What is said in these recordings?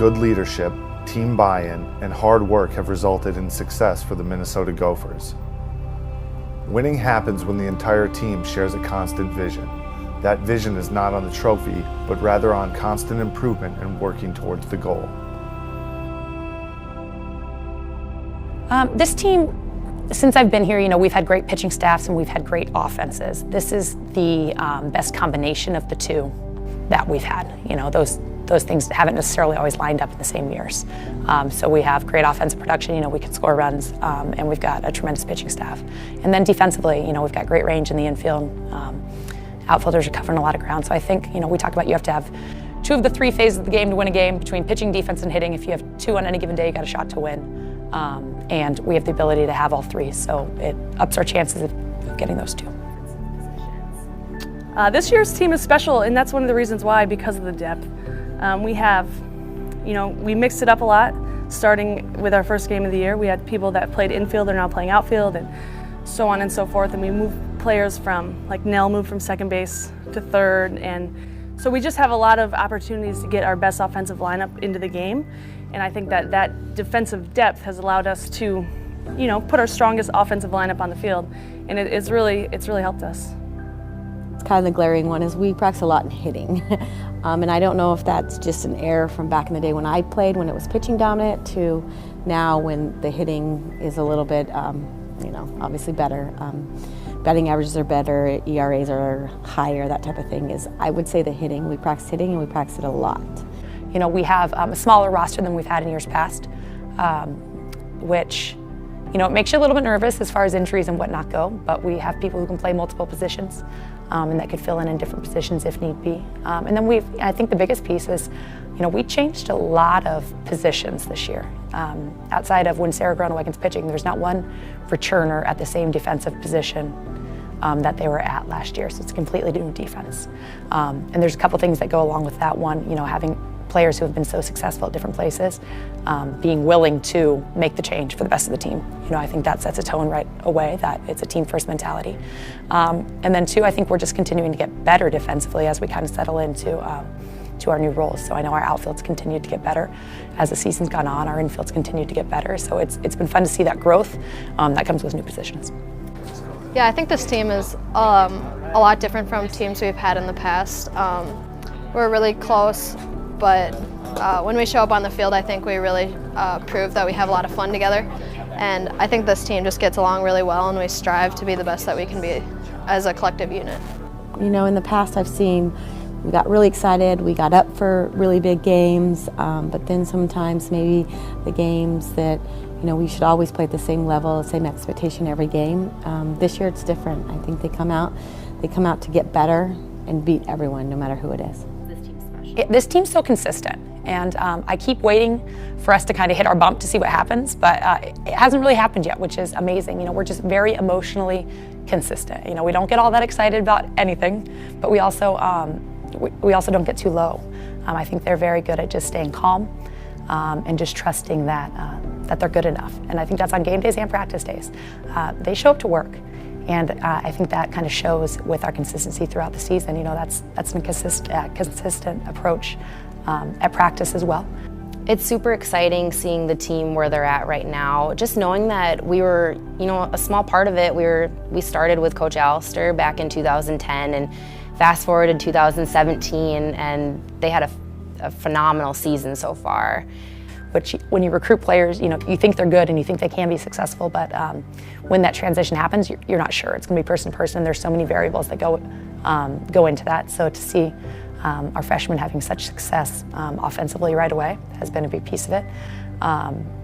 Good leadership, team buy-in, and hard work have resulted in success for the Minnesota Gophers. Winning happens when the entire team shares a constant vision. That vision is not on the trophy, but rather on constant improvement and working towards the goal. This team, since I've been here, we've had great pitching staffs and we've had great offenses. This is the best combination of the two that we've had. Those things haven't necessarily always lined up in the same years. So we have great offensive production, we can score runs, and we've got a tremendous pitching staff. And then defensively, we've got great range in the infield. Outfielders are covering a lot of ground. So I think, we talk about you have to have two of the three phases of the game to win a game, between pitching, defense, and hitting. If you have two on any given day, you got a shot to win. And we have the ability to have all three, so it ups our chances of getting those two. This year's team is special, and that's one of the reasons why, because of the depth. We have, we mixed it up a lot. Starting with our first game of the year, we had people that played infield, they're now playing outfield, and so on and so forth. And we moved players from, like Nell moved from second base to third, and so we just have a lot of opportunities to get our best offensive lineup into the game. And I think that defensive depth has allowed us to, put our strongest offensive lineup on the field, and it's really helped us. It's kind of the glaring one is we practice a lot in hitting. And I don't know if that's just an error from back in the day when I played, when it was pitching dominant, to now when the hitting is a little bit, obviously better. Batting averages are better, ERAs are higher, that type of thing. I would say the hitting, we practice hitting and we practice it a lot. We have a smaller roster than we've had in years past, which, it makes you a little bit nervous as far as injuries and whatnot go, but we have people who can play multiple positions and that could fill in different positions if need be. And then I think the biggest piece is, we changed a lot of positions this year. Outside of when Sarah Gronewegen's pitching, there's not one returner at the same defensive position that they were at last year, so it's a completely new defense. And there's a couple things that go along with that. One, having players who have been so successful at different places, being willing to make the change for the best of the team. I think that sets a tone right away, that it's a team-first mentality. And then two, I think we're just continuing to get better defensively as we kind of settle into to our new roles. So I know our outfield's continued to get better. As the season's gone on, our infield's continued to get better. So it's been fun to see that growth that comes with new positions. Yeah, I think this team is a lot different from teams we've had in the past. We're really close, but when we show up on the field, I think we really prove that we have a lot of fun together. And I think this team just gets along really well, and we strive to be the best that we can be as a collective unit. In the past I've seen we got really excited, we got up for really big games, but then sometimes maybe the games that we should always play at the same level, the same expectation every game. This year it's different. I think they come out to get better and beat everyone, no matter who it is. This team's so consistent, and I keep waiting for us to kind of hit our bump to see what happens, but it hasn't really happened yet, which is amazing. We're just very emotionally consistent. We don't get all that excited about anything, but we also don't get too low. I think they're very good at just staying calm and just trusting that they're good enough. And I think that's on game days and practice days. They show up to work. And I think that kind of shows with our consistency throughout the season. That's a consistent approach at practice as well. It's super exciting seeing the team where they're at right now. Just knowing that we were, a small part of it. We started with Coach Allister back in 2010, and fast forward to 2017, and they had a phenomenal season so far. Which, when you recruit players, you think they're good and you think they can be successful, but when that transition happens, you're not sure. It's going to be person to person. There's so many variables that go into that. So to see our freshmen having such success offensively right away has been a big piece of it.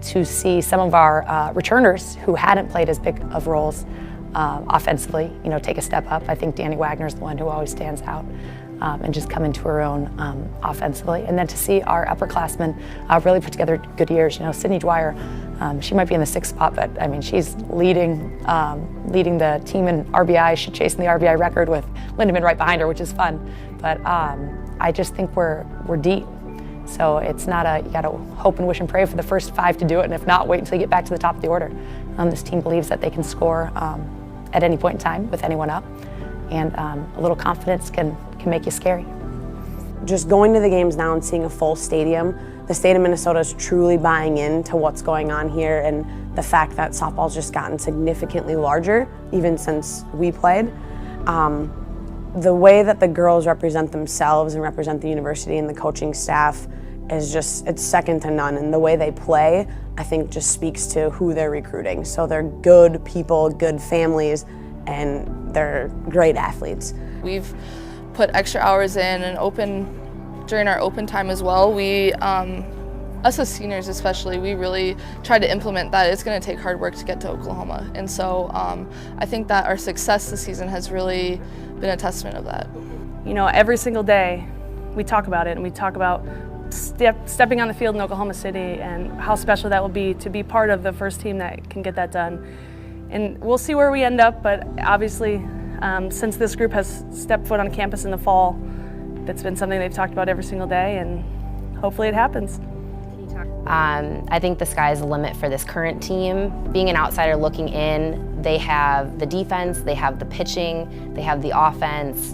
To see some of our returners who hadn't played as big of roles offensively, take a step up. I think Danny Wagner's the one who always stands out. And just come into her own offensively. And then to see our upperclassmen really put together good years. Sydney Dwyer, she might be in the 6th spot, but I mean, she's leading the team in RBI. She's chasing the RBI record with Lindemann right behind her, which is fun. But I just think we're deep. So it's not you got to hope and wish and pray for the first 5 to do it, and if not, wait until you get back to the top of the order. This team believes that they can score at any point in time with anyone up. And a little confidence can make you scary. Just going to the games now and seeing a full stadium, the state of Minnesota is truly buying into what's going on here, and the fact that softball's just gotten significantly larger even since we played. The way that the girls represent themselves and represent the university and the coaching staff is just, it's second to none. And the way they play, I think, just speaks to who they're recruiting. So they're good people, good families, and they're great athletes. We've put extra hours in and during our open time as well. We, us as seniors especially, we really tried to implement that it's going to take hard work to get to Oklahoma. And so I think that our success this season has really been a testament of that. You know, every single day we talk about it, and we talk about stepping on the field in Oklahoma City and how special that will be to be part of the first team that can get that done. And we'll see where we end up, but obviously since this group has stepped foot on campus in the fall, that's been something they've talked about every single day, and hopefully it happens. I think the sky's the limit for this current team. Being an outsider looking in, they have the defense, they have the pitching, they have the offense.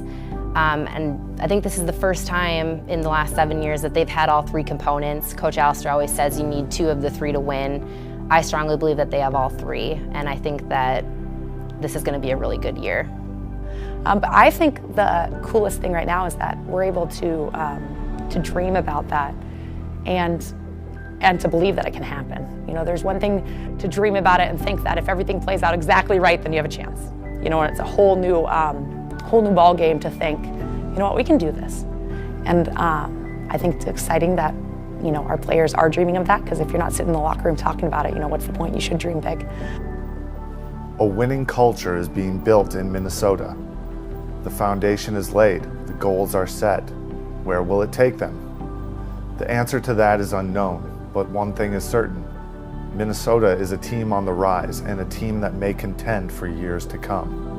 And I think this is the first time in the last 7 years that they've had all three components. Coach Alistair always says you need 2 of the 3 to win. I strongly believe that they have all 3, and I think that this is going to be a really good year. But I think the coolest thing right now is that we're able to dream about that and to believe that it can happen. You know, there's one thing to dream about it and think that if everything plays out exactly right, then you have a chance. You know, and it's a whole new ball game to think, you know what, we can do this. And I think it's exciting that, you know, our players are dreaming of that, because if you're not sitting in the locker room talking about it, you know, what's the point? You should dream big. A winning culture is being built in Minnesota. The foundation is laid, the goals are set. Where will it take them? The answer to that is unknown, but one thing is certain. Minnesota is a team on the rise and a team that may contend for years to come.